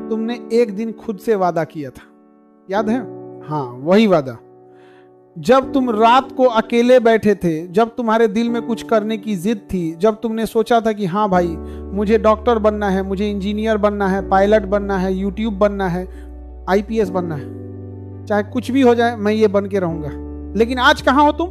तुमने एक दिन खुद से वादा किया था, याद है? हाँ, वही वादा। जब तुम रात को अकेले बैठे थे, जब तुम्हारे दिल में कुछ करने की जिद थी, जब तुमने सोचा था कि हाँ भाई मुझे डॉक्टर बनना है, मुझे इंजीनियर बनना है, पायलट बनना है, यूट्यूब बनना है, आईपीएस बनना है, चाहे कुछ भी हो जाए मैं ये बन के रहूंगा। लेकिन आज कहाँ हो तुम?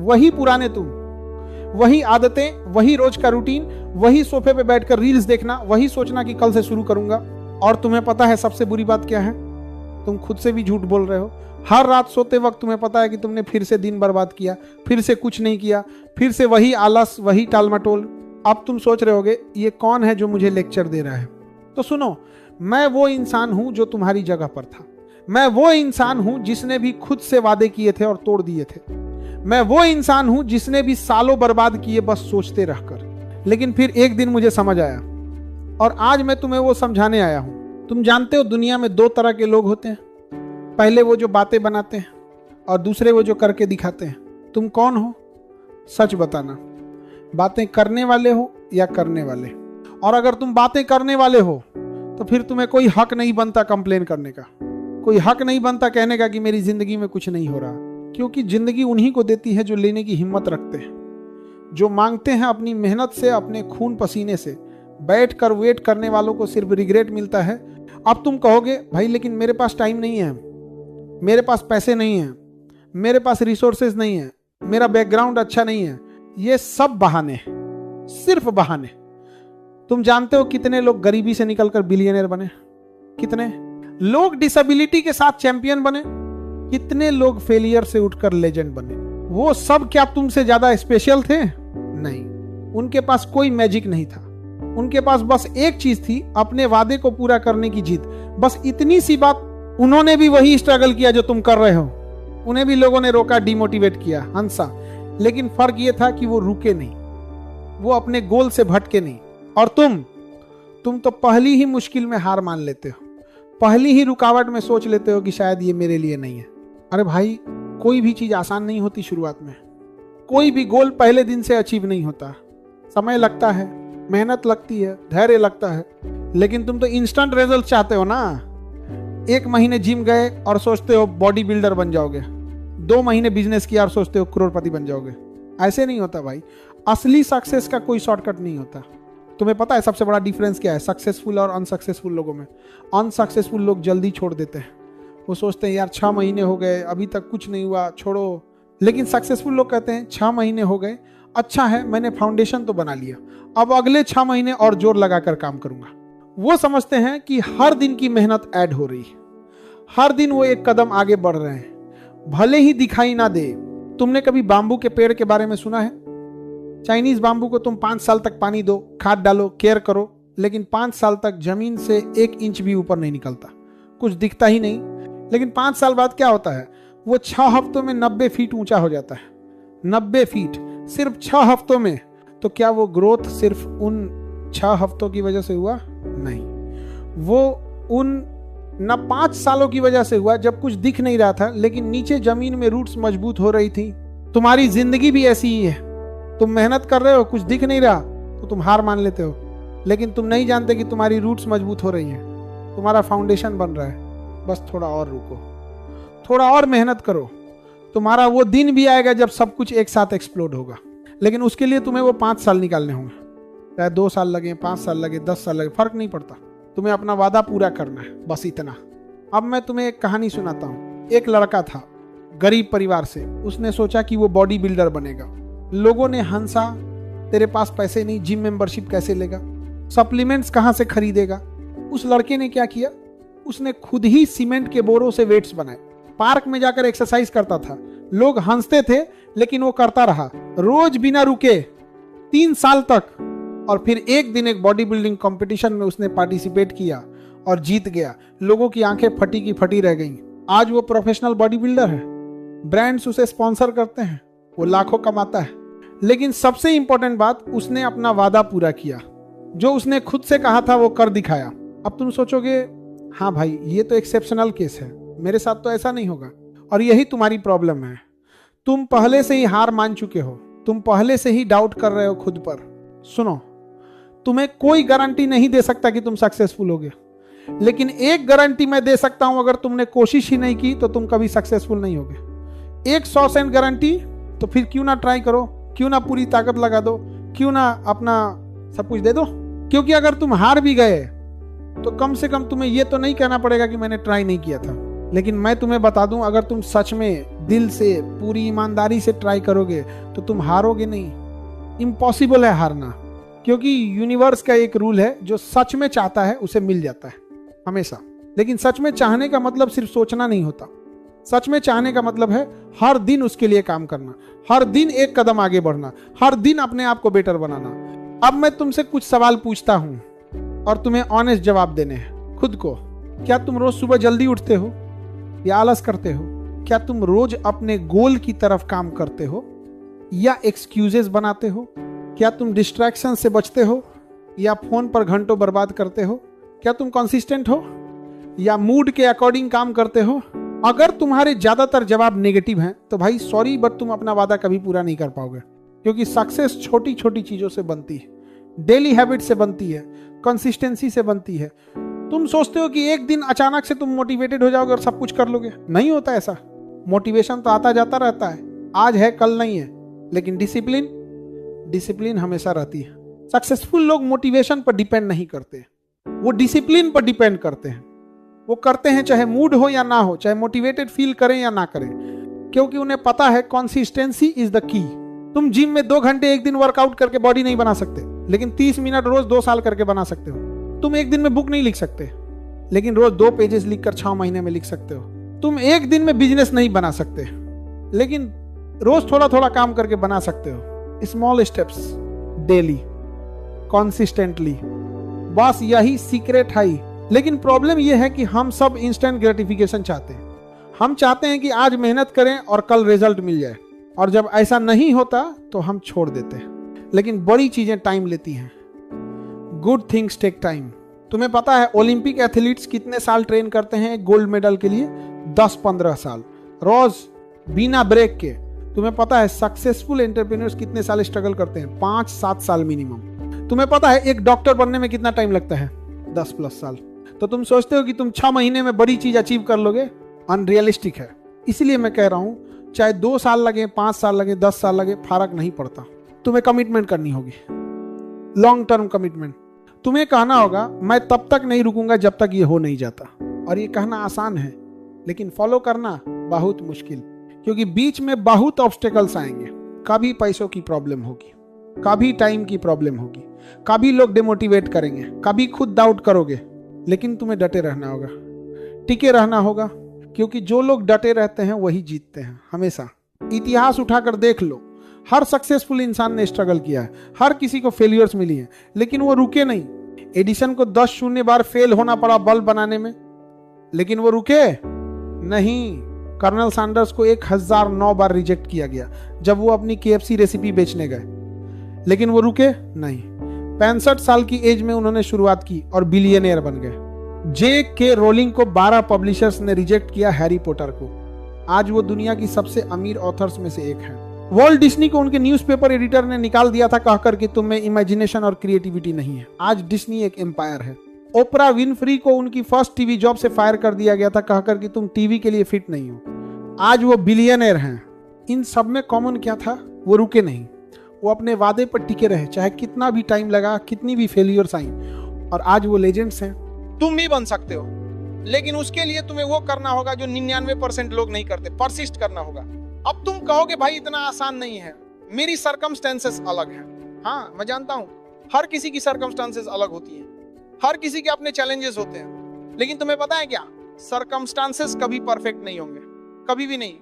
वही पुराने तुम, वही आदतें, वही रोज का रूटीन, वही सोफे पे बैठकर रील्स देखना, वही सोचना कि कल से शुरू करूंगा। और तुम्हें पता है सबसे बुरी बात क्या है? तुम खुद से भी झूठ बोल रहे हो। हर रात सोते वक्त तुम्हें पता है कि तुमने फिर से दिन बर्बाद किया, फिर से कुछ नहीं किया, फिर से वही आलस, वही टालमटोल। अब तुम सोच रहे होगे ये कौन है जो मुझे लेक्चर दे रहा है? तो सुनो, मैं वो इंसान हूं जो तुम्हारी जगह पर था। मैं वो इंसान हूं जिसने भी खुद से वादे किए थे और तोड़ दिए थे। मैं वो इंसान हूं जिसने भी सालों बर्बाद किए बस सोचते रहकर। लेकिन फिर एक दिन मुझे समझ आया और आज मैं तुम्हें वो समझाने आया हूं। तुम जानते हो दुनिया में दो तरह के लोग होते हैं, पहले वो जो बातें बनाते हैं और दूसरे वो जो करके दिखाते हैं। तुम कौन हो? सच बताना, बातें करने वाले हो या करने वाले? और अगर तुम बातें करने वाले हो तो फिर तुम्हें कोई हक नहीं बनता कंप्लेन करने का, कोई हक नहीं बनता कहने का कि मेरी जिंदगी में कुछ नहीं हो रहा। क्योंकि जिंदगी उन्हीं को देती है जो लेने की हिम्मत रखते हैं, जो मांगते हैं अपनी मेहनत से, अपने खून पसीने से। बैठ कर वेट करने वालों को सिर्फ रिग्रेट मिलता है। अब तुम कहोगे भाई लेकिन मेरे पास टाइम नहीं है, मेरे पास पैसे नहीं है, मेरे पास रिसोर्सेज नहीं है, मेरा बैकग्राउंड अच्छा नहीं है। ये सब बहाने, सिर्फ बहाने। तुम जानते हो कितने लोग गरीबी से निकलकर बिलियनर बने? कितने लोग डिसेबिलिटी के साथ चैंपियन बने? कितने लोग फेलियर से उठकर लेजेंड बने? वो सब क्या तुमसे ज्यादा स्पेशल थे? नहीं, उनके पास कोई मैजिक नहीं था। उनके पास बस एक चीज थी, अपने वादे को पूरा करने की जिद। बस इतनी सी बात। उन्होंने भी वही स्ट्रगल किया जो तुम कर रहे हो। उन्हें भी लोगों ने रोका, डिमोटिवेट किया, हंसा। लेकिन फर्क यह था कि वो रुके नहीं, वो अपने गोल से भटके नहीं। और तुम तो पहली ही मुश्किल में हार मान लेते हो, पहली ही रुकावट में सोच लेते हो कि शायद ये मेरे लिए नहीं है। अरे भाई, कोई भी चीज आसान नहीं होती शुरुआत में। कोई भी गोल पहले दिन से अचीव नहीं होता। समय लगता है, मेहनत लगती है, धैर्य लगता है। लेकिन तुम तो इंस्टेंट रिजल्ट चाहते हो ना। 1 महीने जिम गए और सोचते हो बॉडी बिल्डर बन जाओगे, 2 महीने बिजनेस किया और सोचते हो करोड़पति बन जाओगे। ऐसे नहीं होता भाई। असली सक्सेस का कोई शॉर्टकट नहीं होता। तुम्हें पता है सबसे बड़ा डिफरेंस क्या है सक्सेसफुल और अनसक्सेसफुल लोगों में? अनसक्सेसफुल लोग जल्दी छोड़ देते हैं। वो सोचते हैं यार 6 महीने हो गए, अभी तक कुछ नहीं हुआ, छोड़ो। लेकिन सक्सेसफुल लोग कहते हैं 6 महीने हो गए, अच्छा है मैंने फाउंडेशन तो बना लिया, अब अगले 6 महीने और जोर लगाकर काम करूंगा। वो समझते हैं कि हर दिन की मेहनत ऐड हो रही है, हर दिन वो एक कदम आगे बढ़ रहे हैं, भले ही दिखाई ना दे। तुमने कभी बाम्बू के पेड़ के बारे में सुना है? चाइनीज बाम्बू को तुम 5 साल तक पानी दो, खाद डालो, केयर करो, लेकिन 5 साल तक जमीन से 1 इंच भी ऊपर नहीं निकलता, कुछ दिखता ही नहीं। लेकिन 5 साल बाद क्या होता है? वो 6 हफ्तों में 90 फीट ऊंचा हो जाता है। 90 फीट सिर्फ 6 हफ्तों में। तो क्या वो ग्रोथ सिर्फ उन 6 हफ्तों की वजह से हुआ? नहीं, वो उन 5 सालों की वजह से हुआ जब कुछ दिख नहीं रहा था, लेकिन नीचे जमीन में रूट्स मजबूत हो रही थी। तुम्हारी जिंदगी भी ऐसी ही है। तुम मेहनत कर रहे हो, कुछ दिख नहीं रहा तो तुम हार मान लेते हो, लेकिन तुम नहीं जानते कि तुम्हारी रूट्स मजबूत हो रही हैं, तुम्हारा फाउंडेशन बन रहा है। बस थोड़ा और रुको, थोड़ा और मेहनत करो। तुम्हारा वो दिन भी आएगा जब सब कुछ एक साथ एक्सप्लोड होगा। लेकिन उसके लिए तुम्हें वो 5 साल निकालने होंगे, चाहे 2 साल लगे, 5 साल लगे, 10 साल लगे, फर्क नहीं पड़ता। तुम्हें अपना वादा पूरा करना है, बस इतना। अब मैं तुम्हें एक कहानी सुनाता हूँ। एक लड़का था गरीब परिवार से, उसने सोचा कि वो बॉडी बिल्डर बनेगा। लोगों ने हंसा, तेरे पास पैसे नहीं, जिम मेंबरशिप कैसे लेगा, सप्लीमेंट्स कहाँ से खरीदेगा। उस लड़के ने क्या किया? उसने खुद ही सीमेंट के बोरों से वेट्स बनाए, पार्क में जाकर एक्सरसाइज करता था। लोग हंसते थे लेकिन वो करता रहा, रोज बिना रुके 3 साल तक। और फिर एक दिन एक बॉडी बिल्डिंग कंपटीशन में उसने पार्टिसिपेट किया और जीत गया। लोगों की आंखें फटी की फटी रह गईं। आज वो प्रोफेशनल बॉडी बिल्डर है, ब्रांड्स उसे स्पॉन्सर करते हैं, वो लाखों कमाता है। लेकिन सबसे इंपॉर्टेंट बात, उसने अपना वादा पूरा किया। जो उसने खुद से कहा था वो कर दिखाया। अब तुम सोचोगे हाँ भाई ये तो एक्सेप्शनल केस है, मेरे साथ तो ऐसा नहीं होगा। और यही तुम्हारी प्रॉब्लम है, तुम पहले से ही हार मान चुके हो, तुम पहले से ही डाउट कर रहे हो खुद पर। सुनो, तुम्हें कोई गारंटी नहीं दे सकता कि तुम सक्सेसफुल होगे, लेकिन एक गारंटी मैं दे सकता हूं, अगर तुमने कोशिश ही नहीं की तो तुम कभी सक्सेसफुल नहीं होगे। 100% गारंटी। तो फिर क्यों ना ट्राई करो, क्यों ना पूरी ताकत लगा दो, क्यों ना अपना सब कुछ दे दो। क्योंकि अगर तुम हार भी गए तो कम से कम तुम्हें यह तो नहीं कहना पड़ेगा कि मैंने ट्राई नहीं किया था। लेकिन मैं तुम्हें बता दूं, अगर तुम सच में दिल से पूरी ईमानदारी से ट्राई करोगे तो तुम हारोगे नहीं। इम्पॉसिबल है हारना, क्योंकि यूनिवर्स का एक रूल है, जो सच में चाहता है उसे मिल जाता है हमेशा। लेकिन सच में चाहने का मतलब सिर्फ सोचना नहीं होता। सच में चाहने का मतलब है हर दिन उसके लिए काम करना, हर दिन एक कदम आगे बढ़ना, हर दिन अपने आप को बेटर बनाना। अब मैं तुमसे कुछ सवाल पूछता हूं और तुम्हें ऑनेस्ट जवाब देने हैं खुद को। क्या तुम रोज सुबह जल्दी उठते हो या आलस करते हो? क्या तुम रोज अपने गोल की तरफ काम करते हो या एक्सक्यूजेस बनाते हो? क्या तुम डिस्ट्रैक्शन से बचते हो या फोन पर घंटों बर्बाद करते हो? क्या तुम कंसिस्टेंट हो या मूड के अकॉर्डिंग काम करते हो? अगर तुम्हारे ज्यादातर जवाब नेगेटिव हैं तो भाई सॉरी, बट तुम अपना वादा कभी पूरा नहीं कर पाओगे। क्योंकि सक्सेस छोटी छोटी चीजों से बनती है, डेली हैबिट से बनती है, कंसिस्टेंसी से बनती है। तुम सोचते हो कि एक दिन अचानक से तुम मोटिवेटेड हो जाओगे और सब कुछ कर लोगे, नहीं होता ऐसा। मोटिवेशन तो आता जाता रहता है, आज है कल नहीं है, लेकिन डिसिप्लिन हमेशा रहती है। सक्सेसफुल लोग मोटिवेशन पर डिपेंड नहीं करते, वो डिसिप्लिन पर डिपेंड करते हैं। वो करते हैं चाहे मूड हो या ना हो, चाहे मोटिवेटेड फील करें या ना करें, क्योंकि उन्हें पता है कंसिस्टेंसी इज द की। तुम जिम में 2 घंटे एक दिन वर्कआउट करके बॉडी नहीं बना सकते, लेकिन 30 मिनट रोज 2 साल करके बना सकते हो। तुम एक दिन में बुक नहीं लिख सकते, लेकिन रोज 2 पेजेस लिखकर 6 महीने में लिख सकते हो। तुम एक दिन में बिजनेस नहीं बना सकते, लेकिन रोज थोड़ा थोड़ा काम करके बना सकते हो। स्मॉल स्टेप्स, डेली, कंसिस्टेंटली, बस यही सीक्रेट है। लेकिन प्रॉब्लम यह है कि हम सब इंस्टेंट ग्रेटिफिकेशन चाहते हैं। हम चाहते हैं कि आज मेहनत करें और कल रिजल्ट मिल जाए, और जब ऐसा नहीं होता तो हम छोड़ देते हैं। लेकिन बड़ी चीजें टाइम लेती हैं। Good things take time. तुम्हें पता है ओलंपिक एथलीट्स कितने साल ट्रेन करते हैं गोल्ड मेडल के लिए? 10-15 साल रोज बिना ब्रेक के। तुम्हें पता है सक्सेसफुल एंटरप्रेन्योर्स कितने साल स्ट्रगल करते हैं? 5-7 साल मिनिमम। तुम्हें पता है एक डॉक्टर बनने में कितना टाइम लगता है? 10+ साल। तो तुम सोचते हो कि तुम 6 महीने में बड़ी चीज अचीव कर लोगे? अनरियलिस्टिक है। इसलिए मैं कह रहा हूं, चाहे 2 साल लगे, 5 साल लगे, 10 साल लगे, फर्क नहीं पड़ता। तुम्हें कमिटमेंट करनी होगी, लॉन्ग टर्म कमिटमेंट। तुम्हें कहना होगा मैं तब तक नहीं रुकूंगा जब तक ये हो नहीं जाता। और ये कहना आसान है, लेकिन फॉलो करना बहुत मुश्किल, क्योंकि बीच में बहुत ऑब्स्टेकल्स आएंगे। कभी पैसों की प्रॉब्लम होगी, कभी टाइम की प्रॉब्लम होगी, कभी लोग डिमोटिवेट करेंगे, कभी खुद डाउट करोगे। लेकिन तुम्हें डटे रहना होगा, टिके रहना होगा, क्योंकि जो लोग डटे रहते हैं वही जीतते हैं हमेशा। इतिहास उठाकर देख लो, हर सक्सेसफुल इंसान ने स्ट्रगल किया है, हर किसी को फेलियर्स मिली हैं, लेकिन वो रुके नहीं। एडिसन को 10 बार फेल होना पड़ा बल्ब बनाने में, लेकिन वो रुके नहीं। कर्नल सैंडर्स को 1009 बार रिजेक्ट किया गया जब वो अपनी KFC रेसिपी बेचने गए, लेकिन वो रुके नहीं। 65 साल की एज में उन्होंने शुरुआत की और बिलियनियर बन गए। J.K. रोलिंग को 12 पब्लिशर्स ने रिजेक्ट किया हैरी पॉटर को। आज वो दुनिया की सबसे अमीर ऑथर्स में से एक है। वॉल्ट डिज्नी को उनके न्यूज़पेपर एडिटर ने निकाल दिया था कहकर कि तुम में इमेजिनेशन और क्रिएटिविटी नहीं है। आज डिज्नी एक एम्पायर है। ओपरा विनफ्री को उनकी फर्स्ट टीवी जॉब से फायर कर दिया गया था कहकर कि तुम टीवी के लिए फिट नहीं हो। आज वो बिलियनर हैं। इन सब में कॉमन क्या था? वो रुके नहीं, वो अपने वादे पर टिके रहे, चाहे कितना भी टाइम लगा, कितनी भी फेलियर्स आई, और आज वो लेजेंड्स हैं। तुम भी बन सकते हो, लेकिन उसके लिए तुम्हें वो करना होगा जो 99% लोग नहीं करते, परसिस्ट करना होगा। अब तुम कहोगे भाई इतना आसान नहीं है, मेरी सर्कमस्टेंसेस अलग हैं। हाँ, मैं जानता हूं हर किसी की सर्कमस्टेंसेस अलग होती हैं, हर किसी के अपने चैलेंजेस होते हैं। लेकिन तुम्हें पता है क्या, सर्कमस्टेंसेस कभी परफेक्ट नहीं होंगे, कभी भी नहीं।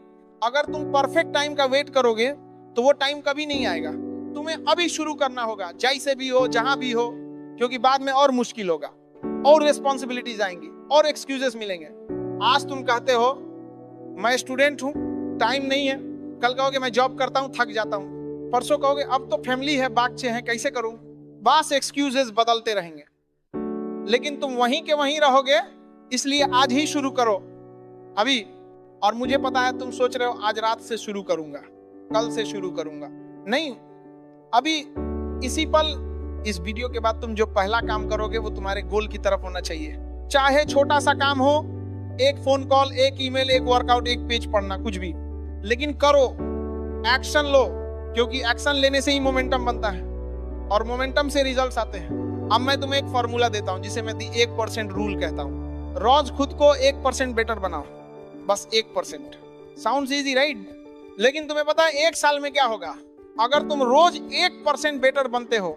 अगर तुम परफेक्ट टाइम का वेट करोगे तो वो टाइम कभी नहीं आएगा। तुम्हें अभी शुरू करना होगा, जैसे भी हो, जहां भी हो, क्योंकि बाद में और मुश्किल होगा, और रिस्पॉन्सिबिलिटीज आएंगी, और एक्सक्यूजेस मिलेंगे। आज तुम कहते हो मैं स्टूडेंट हूं, टाइम नहीं है, कल कहोगे मैं जॉब करता हूं, थक जाता हूं, परसों कहोगे अब तो फैमिली है, बाच्चे हैं, कैसे करूं। बस एक्सक्यूजेस बदलते रहेंगे, लेकिन तुम वहीं के वहीं रहोगे। इसलिए आज ही शुरू करो, अभी। और मुझे पता है तुम सोच रहे हो आज रात से शुरू करूंगा, कल से शुरू करूंगा। नहीं, अभी इसी पल, इस वीडियो के बाद तुम जो पहला काम करोगे वो तुम्हारे गोल की तरफ होना चाहिए। चाहे छोटा सा काम हो, एक फोन कॉल, एक ईमेल, एक वर्कआउट, एक पेज पढ़ना, कुछ भी, लेकिन करो, एक्शन लो, क्योंकि एक्शन लेने से ही मोमेंटम बनता है और मोमेंटम से रिजल्ट्स आते हैं। अब मैं तुम्हें एक फॉर्मूला देता हूं जिसे मैं 1% रूल कहता हूं। रोज खुद को 1% बेटर बनाओ, बस 1%। Sounds easy right? लेकिन तुम्हें पता है 1 साल में क्या होगा? अगर तुम रोज 1% बेटर बनते हो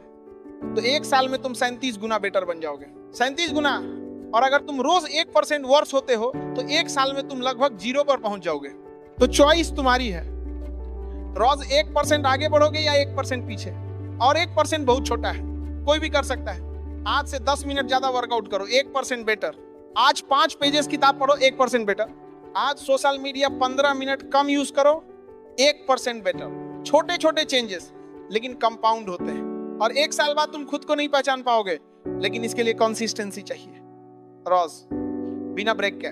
तो 1 साल में तुम 37 गुना बेटर बन जाओगे। 37 गुना। और अगर तुम रोज 1% वर्स होते हो तो 1 साल में तुम लगभग 0 पर पहुंच जाओगे। तो चॉइस तुम्हारी है, रोज 1% आगे बढ़ोगे या 1% पीछे। और 1% बहुत छोटा है, कोई भी कर सकता है। आज से 10 मिनट ज्यादा वर्कआउट करो, 1% बेटर। आज 5 पेजेस किताब पढ़ो, 1% बेटर। आज सोशल मीडिया 15 मिनट कम यूज करो, 1% बेटर। छोटे छोटे चेंजेस लेकिन कंपाउंड होते हैं और 1 साल बाद तुम खुद को नहीं पहचान पाओगे, लेकिन इसके लिए कंसिस्टेंसी चाहिए। रोज बिना ब्रेक के।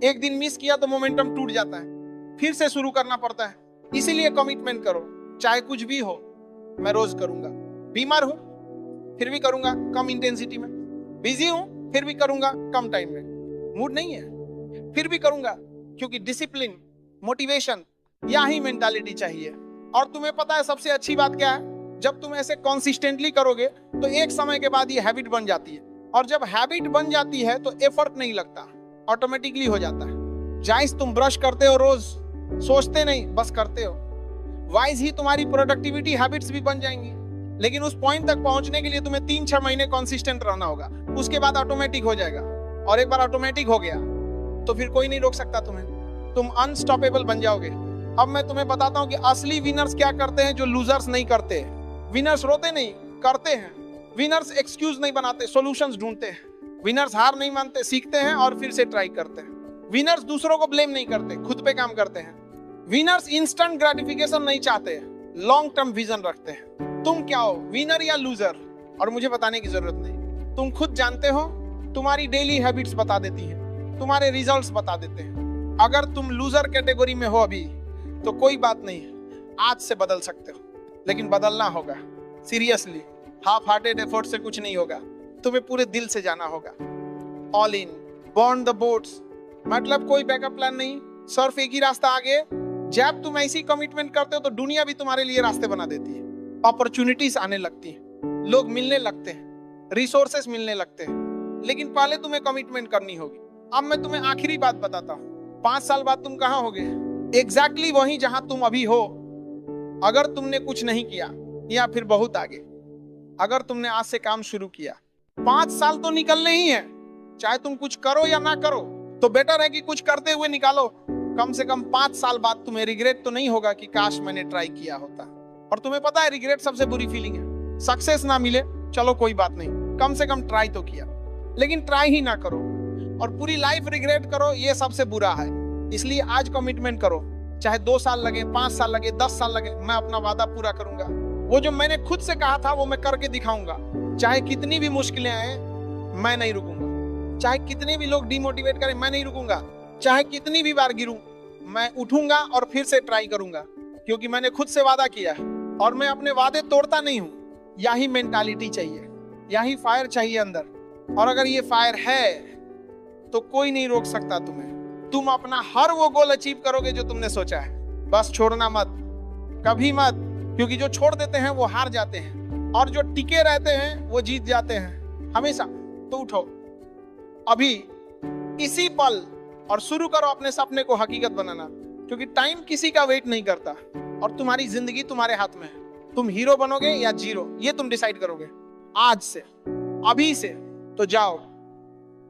एक दिन मिस किया तो मोमेंटम टूट जाता है, फिर से शुरू करना पड़ता है। इसीलिए कमिटमेंट करो, चाहे कुछ भी हो, मैं रोज करूंगा। बीमार हूं फिर भी करूंगा, कम इंटेंसिटी में। बिजी हूं फिर भी करूंगा, कम टाइम में। मूड नहीं है फिर भी करूंगा, क्योंकि डिसिप्लिन, मोटिवेशन, यही मेंटालिटी चाहिए। और तुम्हें पता है सबसे अच्छी बात क्या है? जब तुम ऐसे कंसिस्टेंटली करोगे तो एक समय के बाद ये हैबिट बन जाती है, और जब हैबिट बन जाती है तो एफर्ट नहीं लगता, ऑटोमेटिकली हो जाता है। जाइस तुम ब्रश करते हो रोज, सोचते नहीं, बस करते हो। वाइज ही तुम्हारी प्रोडक्टिविटी हैबिट्स भी बन जाएंगी। लेकिन उस पॉइंट तक पहुंचने के लिए तुम्हें 3-6 महीने कंसिस्टेंट रहना होगा, उसके बाद ऑटोमेटिक हो जाएगा। और एक बार ऑटोमेटिक हो गया तो फिर कोई नहीं रोक सकता तुम्हें, तुम अनस्टॉपेबल बन जाओगे। अब मैं तुम्हें बताता हूं कि असली विनर्स क्या करते हैं जो लूजर्स नहीं करते। विनर्स रोते नहीं, करते हैं। विनर्स एक्सक्यूज नहीं बनाते, सॉल्यूशंस ढूंढते हैं। विनर्स हार नहीं मानते, सीखते हैं और फिर से ट्राई करते हैं। विनर्स दूसरों को ब्लेम नहीं करते, खुद पे काम करते हैं। विनर्स इंस्टेंट ग्रेटिफिकेशन नहीं चाहते, लॉन्ग टर्म विजन रखते हैं। तुम क्या हो, विनर या लूजर? और मुझे बताने की जरूरत नहीं, तुम खुद जानते हो। तुम्हारी डेली हैबिट्स बता देती हैं, तुम्हारे रिजल्ट्स बता देते हैं। अगर तुम लूजर कैटेगरी में हो अभी तो कोई बात नहीं, आज से बदल सकते हो, लेकिन बदलना होगा सीरियसली। हाफ हार्टेड एफर्ट से कुछ नहीं होगा, तुम्हें पूरे दिल से जाना होगा। All in, born the boats, मतलब कोई बैकअप प्लान नहीं, सिर्फ एक ही रास्ता आगे। जब तुम ऐसी कमिटमेंट करते हो तो दुनिया भी तुम्हारे लिए रास्ते बना देती है। अपॉर्चुनिटीज आने लगती हैं, लोग मिलने लगते हैं, रिसोर्सेस मिलने लगते हैं, लेकिन पहले तुम्हें कमिटमेंट करनी होगी। अब मैं तुम्हें आखिरी बात बताता हूँ, 5 साल बाद तुम कहाँ होगे? एग्जैक्टली वहीं जहां तुम अभी हो, अगर तुमने कुछ नहीं किया, या फिर बहुत आगे। अगर तुमने आज से काम शुरू किया, 5 साल तो निकलने ही है, चाहे तुम कुछ करो या ना करो, तो बेटर है कि कुछ करते हुए निकालो। कम से कम 5 साल बाद तुम्हें रिग्रेट तो नहीं होगा कि काश मैंने ट्राई किया होता। और तुम्हें पता है रिग्रेट सबसे बुरी फीलिंग है। सक्सेस ना मिले चलो कोई बात नहीं, कम से कम ट्राई तो किया, लेकिन ट्राई ही ना करो और पूरी लाइफ रिग्रेट करो, ये सबसे बुरा है। इसलिए आज कमिटमेंट करो, चाहे 2 साल लगे, 5 साल लगे, 10 साल लगे, मैं अपना वादा पूरा करूंगा। वो जो मैंने खुद से कहा था वो मैं करके दिखाऊंगा। चाहे कितनी भी मुश्किलें आए, मैं नहीं रुकूंगा। चाहे कितने भी लोग डिमोटिवेट करें, मैं नहीं रुकूंगा। चाहे कितनी भी बार गिरूं, मैं उठूंगा और फिर से ट्राई करूंगा, क्योंकि मैंने खुद से वादा किया है और मैं अपने वादे तोड़ता नहीं हूं। यही मेंटालिटी चाहिए, यही फायर चाहिए अंदर। और अगर ये फायर है तो कोई नहीं रोक सकता तुम्हें। तुम अपना हर वो गोल अचीव करोगे जो तुमने सोचा है। बस छोड़ना मत, कभी मत, क्योंकि जो छोड़ देते हैं वो हार जाते हैं और जो टिके रहते हैं वो जीत जाते हैं हमेशा। तो उठो अभी, इसी पल, और शुरू करो अपने सपने को हकीकत बनाना, क्योंकि टाइम किसी का वेट नहीं करता और तुम्हारी जिंदगी तुम्हारे हाथ में है। तुम हीरो बनोगे या जीरो, ये तुम डिसाइड करोगे आज से, अभी से। तो जाओ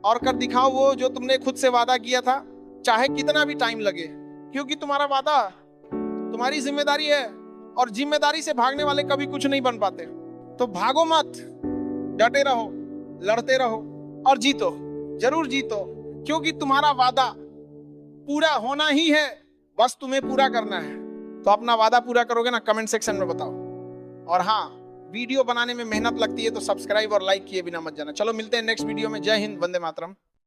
और कर दिखाओ वो जो तुमने खुद से वादा किया था, चाहे कितना भी टाइम लगे, क्योंकि तुम्हारा वादा तुम्हारी जिम्मेदारी है और जिम्मेदारी से भागने वाले कभी कुछ नहीं बन पाते। तो भागो मत, डटे रहो, लड़ते रहो और जीतो, जरूर जीतो, क्योंकि तुम्हारा वादा पूरा होना ही है, बस तुम्हें पूरा करना है। तो अपना वादा पूरा करोगे ना, कमेंट सेक्शन में बताओ। और हाँ, वीडियो बनाने में मेहनत लगती है तो सब्सक्राइब और लाइक किए बिना मत जाना। चलो मिलते हैं नेक्स्ट वीडियो में। जय हिंद, वंदे मातरम।